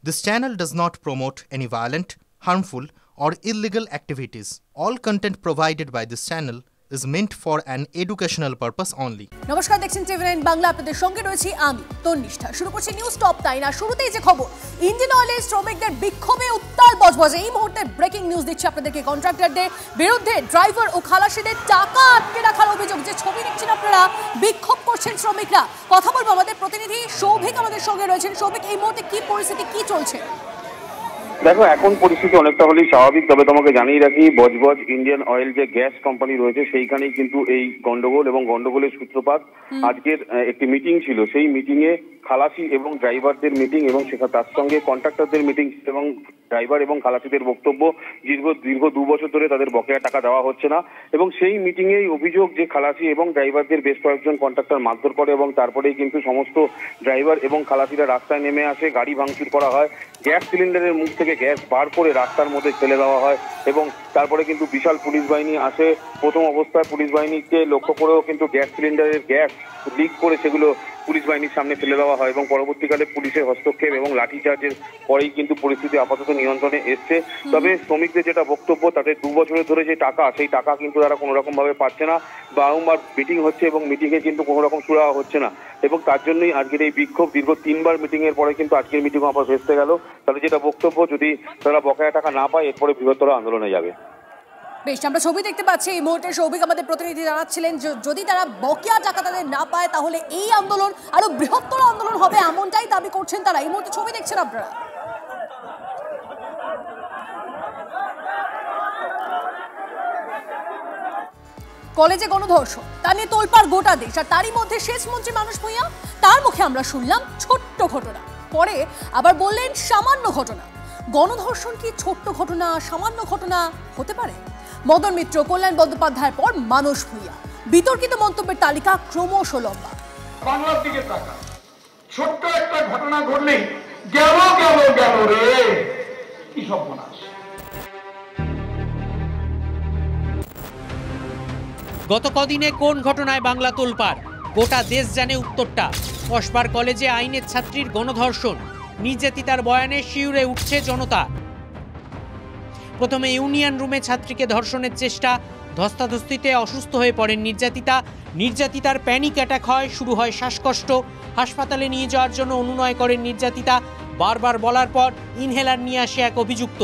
This channel does not promote any violent, harmful, or illegal activities. All content provided by this channel is meant for an educational purpose only. নমস্কার, দেখছেন টিভি9 বাংলা। আপনাদের সঙ্গে রয়েছি আমি তন্নিষ্ঠা। শুরু করছি নিউজ টপ টাইম। আর শুরুতেই যে খবর, ইন্ডিয়ান অয়েলের শ্রমিকদের বিক্ষোভে উত্তাল বজবজে। এই মুহূর্তে ব্রেকিং নিউজ দিচ্ছি আপনাদেরকে। কন্ট্রাক্টরদের বিরুদ্ধে ড্রাইভার ও খালাসিদের টাকা আটকে রাখার অভিযোগ। যে ছবি দেখছেন আপনারা, বিক্ষোভ করছেন শ্রমিকরা। কথা বলবো আমাদের প্রতিনিধি সৌভিক আমাদের সঙ্গে রয়েছেন। সৌভিক, এই মুহূর্তে কি পরিস্থিতি, কি চলছে? দেখো, এখন পরিস্থিতি অনেকটা হলেই স্বাভাবিক। তবে তোমাকে জানিয়ে রাখি, বজবজ ইন্ডিয়ান অয়েল যে গ্যাস কোম্পানি রয়েছে সেইখানেই কিন্তু এই গন্ডগোল এবং গন্ডগোলের সূত্রপাত। আজকের একটি মিটিং ছিল, সেই মিটিং এ খালাসি এবং ড্রাইভারদের মিটিং এবং তার সঙ্গে কন্ট্রাক্টরদের মিটিং এবং ড্রাইভার এবং খালাসিদের বক্তব্য, দীর্ঘ 2 বছর ধরে তাদের বকেয়া টাকা দেওয়া হচ্ছে না। এবং সেই মিটিং এই অভিযোগ যে খালাসি এবং ড্রাইভারদের বেশ কয়েকজন কন্ট্রাক্টর মারধর করে এবং তারপরেই কিন্তু সমস্ত ড্রাইভার এবং খালাসিরা রাস্তায় নেমে আসে, গাড়ি ভাঙচুর করা হয়, গ্যাস সিলিন্ডারের মুখ থেকে গ্যাস বার করে রাস্তার মধ্যে ফেলে দেওয়া হয় এবং তারপরে কিন্তু বিশাল পুলিশ বাহিনী আসে। প্রথম অবস্থায় পুলিশ বাহিনীকে লক্ষ্য করেও কিন্তু গ্যাস সিলিন্ডারের গ্যাস লিক করে সেগুলো পুলিশ বাহিনীর সামনে ফেলে দেওয়া হয় এবং পরবর্তীকালে পুলিশের হস্তক্ষেপ এবং লাঠিচার্জের পরেই কিন্তু পরিস্থিতি আপাতত নিয়ন্ত্রণে এসছে। তবে শ্রমিকদের যেটা বক্তব্য, তাদের 2 বছরের ধরে যে টাকা, সেই টাকা কিন্তু তারা কোনো রকম ভাবে পাচ্ছে না। বারংবার মিটিং হচ্ছে এবং মিটিংয়ে কিন্তু কোনো রকম সুরাহা হচ্ছে না এবং তার জন্যই আজকের এই বিক্ষোভ। দীর্ঘ 3বার মিটিং এর পরে কিন্তু আজকের মিটিং আবার ভেস্তে গেল। তাদের যেটা বক্তব্য, যদি তারা বকেয়া টাকা না পায় এরপরে বৃহত্তর আন্দোলনে যাবে। বেশ, আমরা ছবি দেখতে পাচ্ছি এই মুহূর্তে। সৌভিক আমাদের প্রতিনিধি জানাচ্ছিলেন যদি তারা বকেয়া টাকা তাদের না পায় তাহলে এই আন্দোলন আরো বৃহত্তর আন্দোলন হবে, এমনটাই দাবি করছেন তারা। এই মুহূর্তে ছবি দেখছেন আপনারা। কলেজে গণধর্ষণ, তা নিয়ে তোলপাড় গোটা দেশ। আর তারই মধ্যে সেচ মন্ত্রী মানস ভূঁইয়া, তার মুখে আমরা শুনলাম ছোট্ট ঘটনা, পরে আবার বললেন সামান্য ঘটনা। গণধর্ষণ কি ছোট্ট ঘটনা, সামান্য ঘটনা হতে পারে? মদন মিত্র, কল্যাণ বন্দ্যোপাধ্যায়ের পর মানস ভূঁইয়া। বিতর্কিত মন্তব্যের তালিকা ক্রমশ লম্বা। বাংলার দিকে তাকা, ছোট্ট একটা ঘটনা ঘটলেই গেল গেল গেল রে, কি সর্বনাশ। গত কদিনে কোন ঘটনায় বাংলা তোলপাড়, গোটা দেশ জানে উত্তরটা। কসবার কলেজে আইনের ছাত্রীর গণধর্ষণ, নির্যাতিতার বয়ানে শিউরে উঠছে জনতা। প্রথমে ইউনিয়ন রুমে ছাত্রীকে ধর্ষণের চেষ্টা, ধস্তাধস্তিতে অসুস্থ হয়ে পড়েন নির্যাতিতার প্যানিক অ্যাটাক হয়, শুরু হয় শ্বাসকষ্ট। হাসপাতালে নিয়ে যাওয়ার জন্য অনুনয় করেন নির্যাতিতা। বারবার বলার পর ইনহেলার নিয়ে আসে এক অভিযুক্ত।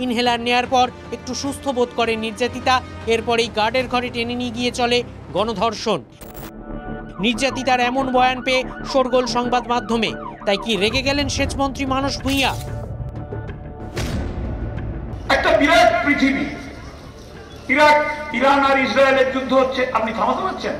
ইনহেলার নেয়ার পর একটু সুস্থ বোধ করেন নির্যাতিতা। এরপরেই গার্ডের ঘরে টেনে নিয়ে গিয়ে চলে গণধর্ষণ। নির্যাতিতার এমন বয়ান পেয়ে শোরগোল সংবাদ মাধ্যমে। তাই কি রেগে গেলেন সেচমন্ত্রী মানস ভূঁইয়া? একটা বিরাট পৃথিবী, ইরান আর ইসরায়েলের যুদ্ধ হচ্ছে, আপনি থামাতে পারছেন?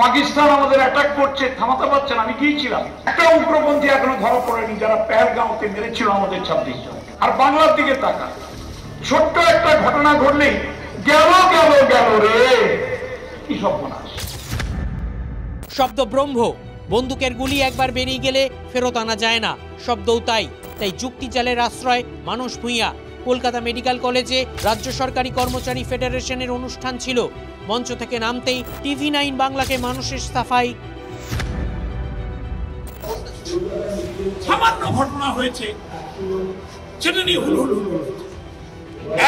পাকিস্তান আমাদের অ্যাটাক করছে, থামাতে পারছেন? আমি গিয়েছিলাম, একটা উগ্রপন্থী এখনো ধরা পড়েনি যারা পেহেলগাঁওতে মেরেছিল আমাদের 26 জন। আর বাংলার দিকে তাকা, ছোট্ট একটা ঘটনা ঘটলেই গেল গেল গেল রে, কি সর্বনাশ। শব্দ ব্রহ্ম, বন্দুকের গুলি একবার বেরিয়ে গেলে ফেরত আনা যায় না, শব্দও তাই যুক্তিজালের আশ্রয় মানস ভূঁইয়া। কলকাতা মেডিকেল কলেজে রাজ্য সরকারি কর্মচারী ফেডারেশনের অনুষ্ঠান ছিল। মঞ্চ থেকে নামতেই টিভি9 বাংলাকে মানুষের সাফাই। সামান্য ঘটনা হয়েছে, সেটা নিয়ে হুলুহুলু।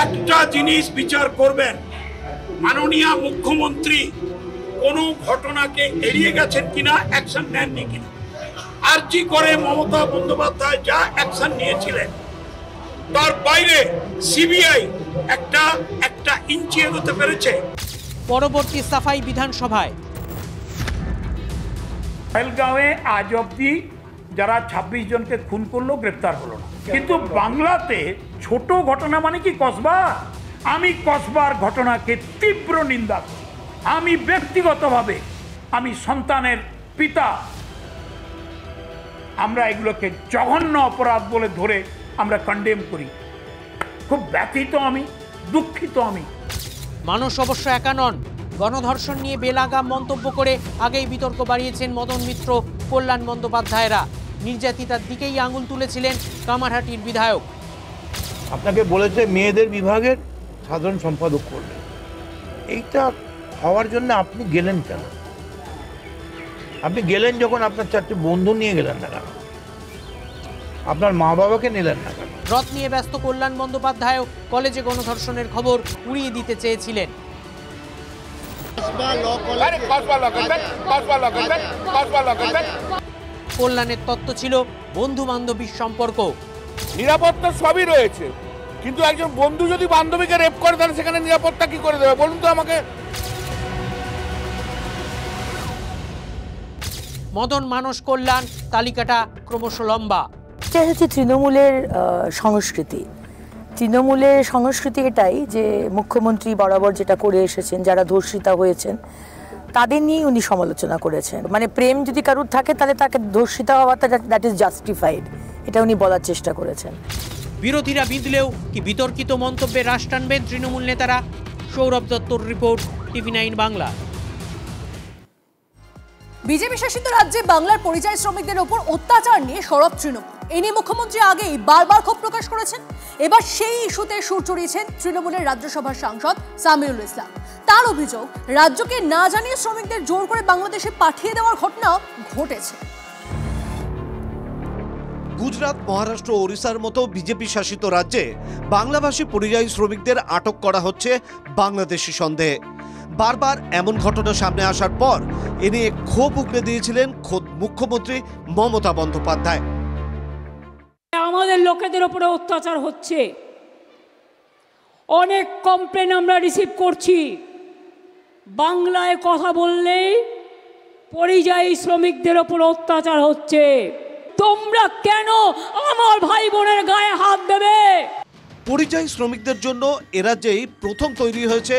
একটা জিনিস বিচার করবেন, মাননীয় মুখ্যমন্ত্রী কোন ঘটনাকে এড়িয়ে গেছেন কিনা, অ্যাকশন নেননি কিনা। আরজি করে মমতা বন্দ্যোপাধ্যায় যা অ্যাকশন নিয়েছিলেন, তার বাইরে সিবিআই একটা ইঞ্চি এগোতে পেরেছে। পরবর্তী সাফাই বিধানসভায়। পেহেলগাঁওয়ে আজ অব্দি যারা 26 জনকে খুন করলো গ্রেপ্তার হলো না। কিন্তু বাংলাতে ছোট ঘটনা মানে কি কসবা? আমি কসবার ঘটনাকে তীব্র নিন্দা করি। আমি ব্যক্তিগতভাবে, আমি সন্তানের পিতা, আমরা এগুলোকে জঘন্য অপরাধ বলে ধরে আমরা কন্ডেম করি। খুব ব্যথিত আমি, দুঃখিত আমি। মানুষ অবশ্য একা নন। গণধর্ষণ নিয়ে বেলাগাম মন্তব্য করে আগেই বিতর্ক বাড়িয়েছেন মদন মিত্র, কল্যাণ বন্দ্যোপাধ্যায়রা। নির্যাতিতার দিকেই আঙুল তুলেছিলেন কামারহাটির বিধায়ক। আপনাকে বলেছে মেয়েদের বিভাগের সাধারণ সম্পাদক করবেন, এইটা হওয়ার জন্য আপনি গেলেন কেন? আপনি গেলেন যখন আপনার 4টে বন্ধু নিয়ে গেলেন না কেন? আপনার মা বাবাকে নিলেন না কেন? রথ নিয়ে ব্যস্ত কল্যাণ বন্দ্যোপাধ্যায়ও কলেজে গণধর্ষণের খবর উড়িয়ে দিতে চেয়েছিলেন। কল্যাণের তত্ত্ব ছিল বন্ধু বান্ধবীর সম্পর্ক। নিরাপত্তা সবই রয়েছে, কিন্তু একজন বন্ধু যদি বান্ধবীকে রেপ করে তাহলে সেখানে নিরাপত্তা কি করে দেবে বলুন তো আমাকে। মদন মানস কল্যাণ, তালিকাটা ক্রমশ লম্বা। এটা হচ্ছে তৃণমূলের সংস্কৃতি। তৃণমূলের সংস্কৃতি এটাই যে মুখ্যমন্ত্রী বরাবর যেটা করে এসেছেন, যারা ধর্ষিতা হয়েছেন তাদের নিয়েই উনি সমালোচনা করেছেন। মানে প্রেম যদি কারুর থাকে তাহলে তাকে ধর্ষিতা হওয়াটা দ্যাট ইজ জাস্টিফাইড, এটা উনি বলার চেষ্টা করেছেন। বিরোধীরা বিঁধলেও কি বিতর্কিত মন্তব্যে রাশ টানবেন তৃণমূল নেতারা? সৌরভ দত্তর রিপোর্ট, TV9 বাংলা। বিজেপি শাসিত রাজ্যে বাংলার পরিযায়ী শ্রমিকদের ওপর অত্যাচার নিয়ে সরব তৃণমূল। এ নিয়ে মুখ্যমন্ত্রী আগেই বারবার ক্ষোভ প্রকাশ করেছেন। এবার সেই ইস্যুতে সুর চড়িয়েছেন তৃণমূলের রাজ্যসভার সাংসদ সামিরুল ইসলাম। তার অভিযোগ, রাজ্যকে না জানিয়ে শ্রমিকদের জোর করে বাংলাদেশে পাঠিয়ে দেওয়ার ঘটনা ঘটেছে। গুজরাট, মহারাষ্ট্র, ওড়িশার মতো বিজেপি শাসিত রাজ্যে বাংলাভাষী পরিযায়ী শ্রমিকদের আটক করা হচ্ছে বাংলাদেশি সন্দেহে। বারবার এমন ঘটনা সামনে আসার পর এ নিয়ে ক্ষোভ উগড়ে দিয়েছিলেন খোদ মুখ্যমন্ত্রী মমতা বন্দ্যোপাধ্যায়। আমাদের লোকেদের উপরে অত্যাচার হচ্ছে, অনেক কমপ্লেন আমরা রিসিভ করছি। বাংলায় কথা বললেই পরিযায়ী শ্রমিকদের উপর অত্যাচার হচ্ছে। তোমরা কেন আমার ভাই বোনের গায়ে হাত দেবে? পরিযায়ী শ্রমিকদের জন্য এ রাজ্যেই প্রথম তৈরি হয়েছে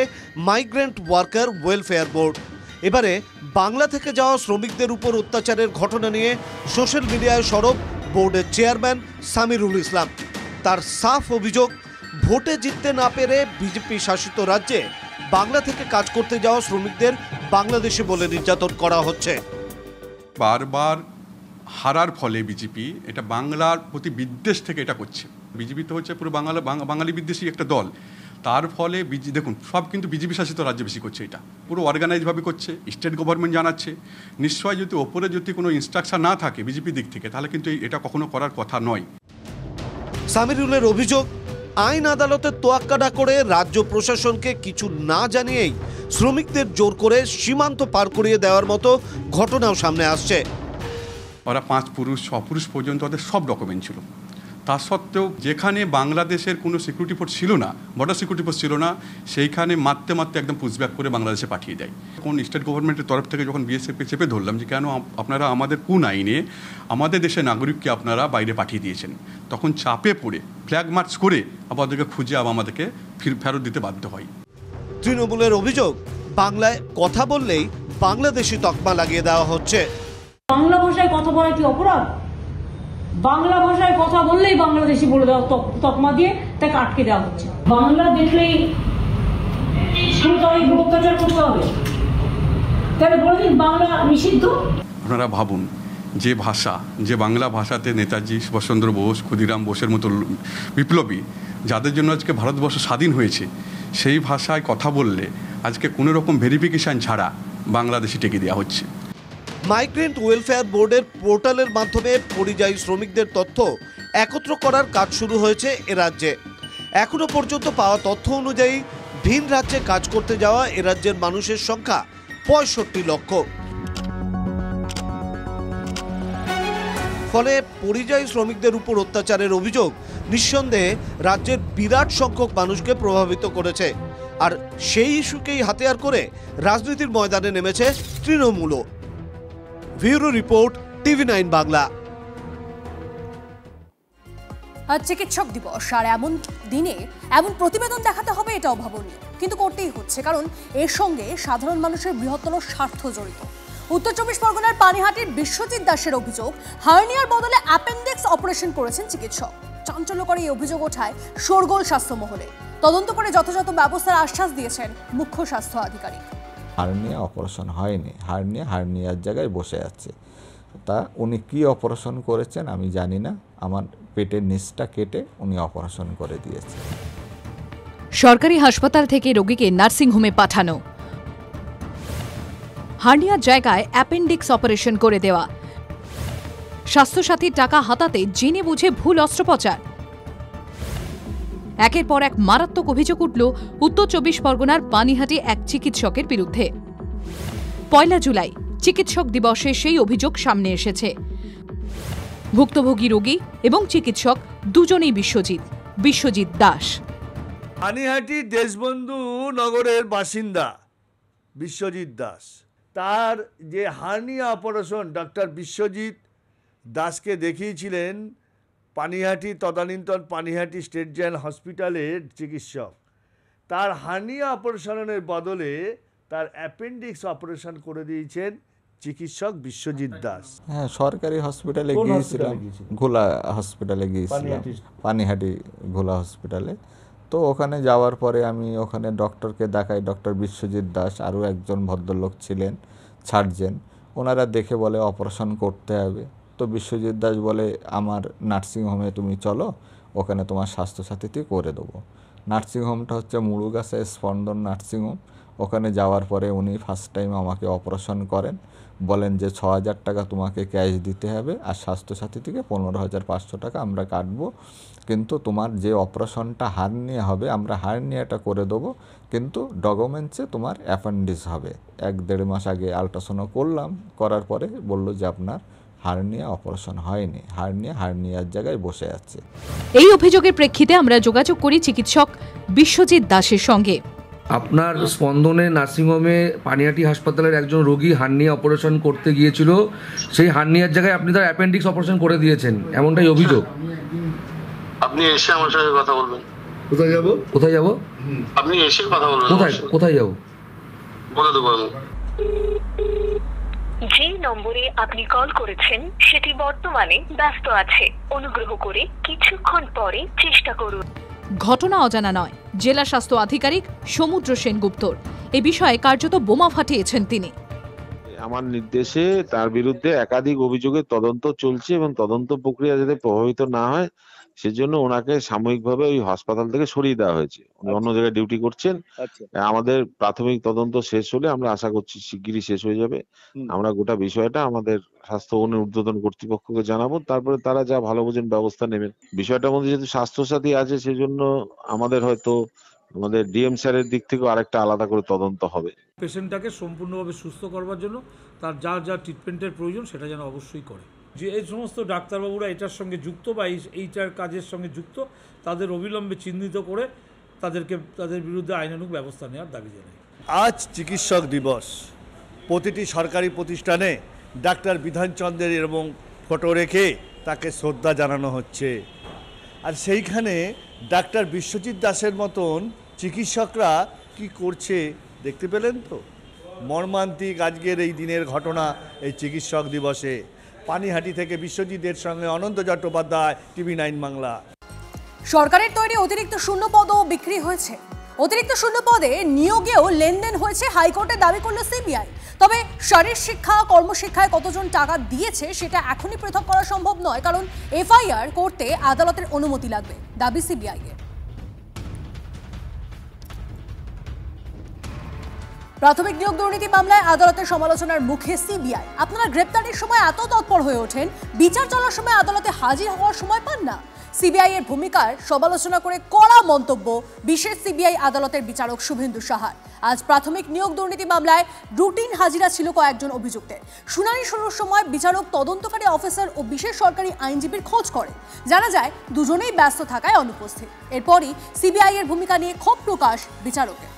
মাইগ্রেন্ট ওয়ার্কার ওয়েলফেয়ার বোর্ড। এবারে বাংলা থেকে যাওয়া শ্রমিকদের উপর অত্যাচারের ঘটনা নিয়ে সোশ্যাল মিডিয়ায় সরব বোর্ডের চেয়ারম্যান সামিরুল ইসলাম। তার সাফ অভিযোগ, ভোটে জিততে না পেরে বিজেপি শাসিত রাজ্যে বাংলা থেকে কাজ করতে যাওয়া শ্রমিকদের বাংলাদেশি বলে নির্যাতন করা হচ্ছে। বারবার হারার ফলে বিজেপি এটা বাংলার প্রতি বিদ্বেষ থেকে এটা করছে। বিজেপি তো হচ্ছে পুরো বাঙালি বিদ্বেষী একটা দল। তার ফলে দেখুন, সব কিন্তু বিজেপি শাসিত রাজ্যে বেশি করছে, এটা পুরো অর্গানাইজভাবে করছে। স্টেট গভর্নমেন্ট জানাচ্ছে। নিশ্চয়ই যদি ওপরে যদি কোনো ইনস্ট্রাকশন না থাকে বিজেপি দিক থেকে, তাহলে কিন্তু এটা কখনো করার কথা নয়। সামিরুলের অভিযোগ, আইন আদালতের তোয়াক্কা না করে রাজ্য প্রশাসনকে কিছু না জানিয়েই শ্রমিকদের জোর করে সীমান্ত পার করিয়ে দেওয়ার মতো ঘটনাও সামনে আসছে। ওরা 5 পুরুষ 6 পুরুষ পর্যন্ত ওদের সব ডকুমেন্ট ছিল। তা সত্ত্বেও যেখানে বাংলাদেশের কোনো সিকিউরিটি ফোর্স ছিল না, বর্ডার সিকিউরিটি ফোর্স ছিল না, সেইখানে মারতে একদম পুশব্যাক করে বাংলাদেশে পাঠিয়ে দেয়। কোন স্টেট গভর্নমেন্টের তরফ থেকে যখন বিএসএফকে চেপে ধরলাম যে কেন আপনারা আমাদের কোন আইনে আমাদের দেশের নাগরিককে আপনারা বাইরে পাঠিয়ে দিয়েছেন, তখন চাপে পড়ে ফ্ল্যাগ মার্চ করে আমাদেরকে খুঁজে আমাদেরকে ফেরত দিতে বাধ্য হয়। তৃণমূলের অভিযোগ, বাংলায় কথা বললেই বাংলাদেশি তকমা লাগিয়ে দেওয়া হচ্ছে। বাংলা ভাষায় কথা বলা কি অপরাধ? বাংলা ভাষায় কথা বললেই বাংলাদেশি বলে দেওয়া, তকমা দিয়ে তাকে আটকে দেওয়া হচ্ছে। বাংলা দেখলেই অত্যাচার করতে হবে, তাহলে বলে দিন বাংলা নিষিদ্ধ। আপনারা ভাবুন, যে বাংলা ভাষাতে নেতাজি সুভাষচন্দ্র বোস, ক্ষুদিরাম বোসের মতো বিপ্লবী, যাদের জন্য আজকে ভারতবর্ষ স্বাধীন হয়েছে, সেই ভাষায় কথা বললে আজকে কোনো রকম ভেরিফিকেশন ছাড়া বাংলাদেশি টেকে দেওয়া হচ্ছে। মাইগ্রেন্ট ওয়েলফেয়ার বোর্ডের পোর্টালের মাধ্যমে পরিযায়ী শ্রমিকদের তথ্য একত্র করার কাজ শুরু হয়েছে এ রাজ্যে। এখনো পর্যন্ত পাওয়া তথ্য অনুযায়ী ভিন রাজ্যে কাজ করতে যাওয়া এ রাজ্যের মানুষের সংখ্যা 65 লক্ষ। ফলে পরিযায়ী শ্রমিকদের উপর অত্যাচারের অভিযোগ নিঃসন্দেহে রাজ্যের বিরাট সংখ্যক মানুষকে প্রভাবিত করেছে। আর সেই ইস্যুকেই হাতিয়ার করে রাজনীতির ময়দানে নেমেছে তৃণমূলও। Bureau report, TV9 Bangla. চিকিৎসক দিবস আর এমন দিনে এমন প্রতিবেদন দেখাতে হবে, এটা অভাবনীয়, কিন্তু করতেই হচ্ছে, কারণ এর সঙ্গে সাধারণ মানুষের বৃহত্তর স্বার্থ জড়িত। উত্তর 24 পরগনার পানিহাটির বিশ্বজিৎ দাসের অভিযোগ, হার্নিয়ার বদলে অ্যাপেন্ডিক্স অপারেশন করেছেন চিকিৎসক। চাঞ্চল্যকর এই অভিযোগ ওঠায় শোরগোল স্বাস্থ্য মহলে। তদন্ত করে যথাযথ ব্যবস্থার আশ্বাস দিয়েছেন মুখ্য স্বাস্থ্য আধিকারিক। হার্নিয়া অপারেশন হয়নি, হার্নিয়ার জায়গায় বসে আছে। তা উনি কি অপারেশন করেছেন আমি জানি না, আমার পেটের নিচটা কেটে উনি অপারেশন করে দিয়েছেন। সরকারি হাসপাতাল থেকে রোগীকে নার্সিংহোমে পাঠানো, হার্নিয়ার জায়গায় অ্যাপেন্ডিক্স অপারেশন করে দেওয়া। স্বাস্থ্যসাথীর টাকা হাতাতে জেনে বুঝে ভুল অস্ত্রোপচার। একের পর এক মারাত্মক অভিযোগ উঠল উত্তর 24 পরগনার পানিহাটি এক চিকিৎসকের বিরুদ্ধে। 1 জুলাই চিকিৎসক দিবসে সেই অভিযোগ সামনে এসেছে। ভুক্তভোগী রোগী এবং চিকিৎসক দুজনেই বিশ্বজিৎ দাস। পানিহাটি দেশবন্ধু নগরের বাসিন্দা বিশ্বজিৎ দাস, তার যে হার্নিয়া অপারেশন ডক্টর বিশ্বজিৎ দাসকে দেখিয়েছিলেন পানিহাটি তদানীন্তন পানিহাটি স্টেট জেনারেল হসপিটালের চিকিৎসক, তার হার্নিয়া অপারেশনের বদলে তার অ্যাপেন্ডিক্স অপারেশন করে দিয়েছেন চিকিৎসক বিশ্বজিৎ দাস। হ্যাঁ, সরকারি হসপিটালে গিয়েছিলাম, ঘোলা হসপিটালে গিয়েছিলাম, পানিহাটি ঘোলা হসপিটালে। তো ওখানে যাওয়ার পরে আমি ওখানে ডক্টরকে দেখাই, ডক্টর বিশ্বজিৎ দাস, আরও একজন ভদ্রলোক ছিলেন সার্জেন, ওনারা দেখে বলে অপারেশন করতে হবে। তো বিশ্বজিৎ দাস বলে আমার নার্সিংহোমে তুমি চলো, ওখানে তোমার স্বাস্থ্যসাথীতে করে দেবো। নার্সিংহোমটা হচ্ছে মুড়ুগাছা স্পন্দন নার্সিংহোম। ওখানে যাওয়ার পরে উনি ফার্স্ট টাইম আমাকে অপারেশন করেন, বলেন যে 6,000 টাকা তোমাকে ক্যাশ দিতে হবে আর স্বাস্থ্যসাথী থেকে 15,500 টাকা আমরা কাটবো, কিন্তু তোমার যে অপারেশনটা হার্নিয়া হবে আমরা হার্নিয়াটা করে দেবো, কিন্তু ডকুমেন্টসে তোমার অ্যাপেন্ডিক্স হবে। 1-1.5 মাস আগে আলট্রাসাউন্ড করলাম, করার পরে বলল যে আপনার হার্নিয়া অপারেশন হয়নি, হার্নিয়ার জায়গায় বসে আছে। এই অভিযোগের প্রেক্ষিতে আমরা যোগাযোগ করি চিকিৎসক বিশ্বজিৎ দাসের সঙ্গে। আপনার স্পন্দনে নার্সিংহোমে পানিহাটি হাসপাতালের একজন রোগী হার্নিয়া অপারেশন করতে গিয়েছিল, সেই হার্নিয়ার জায়গায় আপনি তার অ্যাপেন্ডিক্স অপারেশন করে দিয়েছেন, এমনটাই অভিযোগ। আপনি এসে আমার সঙ্গে কথা বলবেন। কোথায় যাব? আপনি এসে কথা বলবেন। কোথায় যাব বলে দেবো আমি। যে নম্বরে আপনি কল করেছেন সেটি বর্তমানে ব্যস্ত আছে, অনুগ্রহ করে কিছুক্ষণ পরে চেষ্টা করুন। ঘটনা অজানা নয়, জেলা স্বাস্থ্য আধিকারিক সমুদ্র সেনগুপ্তর। এ বিষয়ে কার্যত বোমা ফাটিয়েছেন তিনি। আমার নির্দেশে তার বিরুদ্ধে একাধিক অভিযোগের তদন্ত চলছে এবং তদন্ত প্রক্রিয়া যাতে প্রভাবিত না হয় সেজন্য ওনাকে সাময়িকভাবে ওই হাসপাতাল থেকে সরিয়ে দেওয়া হয়েছে। উনি অন্য জায়গায় ডিউটি করছেন। আমাদের প্রাথমিক তদন্ত শেষ হলে আমরা আশা করছি শিগগিরই শেষ হয়ে যাবে। আমরা গোটা বিষয়টা আমাদের স্বাস্থ্য ঊর্ধ্বতন কর্তৃপক্ষকে জানাবো, তারপরে তারা যা ভালো বোঝেন ব্যবস্থা নেবেন। বিষয়টার মধ্যে যেহেতু স্বাস্থ্যসাথী আছে সেজন্য আমাদের হয়তো আমাদের ডিএম স্যারের দিক থেকেও আরেকটা আলাদা করে তদন্ত হবে। পেশেন্টটাকে সম্পূর্ণভাবে সুস্থ করবার জন্য তার যা ট্রিটমেন্টের প্রয়োজন সেটা যেন অবশ্যই করে। যে এই সমস্ত ডাক্তারবাবুরা এটার সঙ্গে যুক্ত বা এইটার কাজের সঙ্গে যুক্ত তাদের অবিলম্বে চিহ্নিত করে তাদের বিরুদ্ধে আইনানুগ ব্যবস্থা নেওয়ার দাবি জানাই। আজ চিকিৎসক দিবস। প্রতিটি সরকারি প্রতিষ্ঠানে ডাক্তার বিধানচন্দ্রের এবং ফটো রেখে তাকে শ্রদ্ধা জানানো হচ্ছে। আর সেইখানে ডাক্তার বিশ্বজিৎ দাসের মতন চিকিৎসকরা কি করছে দেখতে পেলেন তো? মর্মান্তিক আজকের এই দিনের ঘটনা এই চিকিৎসক দিবসে। পানিহাটি থেকে বিশ্বজিতের সঙ্গে অনন্ত চট্টোপাধ্যায়, TV9 বাংলা। সরকারের তৈরি অতিরিক্ত শূন্যপদও বিক্রি হয়েছে। অতিরিক্ত শূন্যপদে নিয়োগেও লেনদেন হয়েছে, হাইকোর্টে দাবি করল সিবিআই। তবে শারীর শিক্ষা কর্মশিক্ষায় কতজন টাকা দিয়েছে সেটা এখনই পৃথক করা সম্ভব নয়, কারণ এফআইআর করতে আদালতের অনুমতি লাগবে, দাবি সিবিআই এর। প্রাথমিক নিয়োগ দুর্নীতি মামলায় আদালতের সমালোচনার মুখে সিবিআই। আপনারা গ্রেপ্তারের সময় এত তৎপর হয়ে ওঠেন, বিচার চলার সময় আদালতে হাজির হওয়ার সময় পান না। সিবিআই এর ভূমিকার সমালোচনা করে কড়া মন্তব্য বিশেষ সিবিআই আদালতের বিচারক শুভেন্দু সাহার। আজ প্রাথমিক নিয়োগ দুর্নীতি মামলায় রুটিন হাজিরা ছিল কয়েকজন অভিযুক্তের। শুনানি শুরুর সময় বিচারক তদন্তকারী অফিসার ও বিশেষ সরকারি আইনজীবীর খোঁজ করে। জানা যায় দুজনেই ব্যস্ত থাকায় অনুপস্থিত। এরপরই সিবিআই এর ভূমিকা নিয়ে ক্ষোভ প্রকাশ বিচারকের।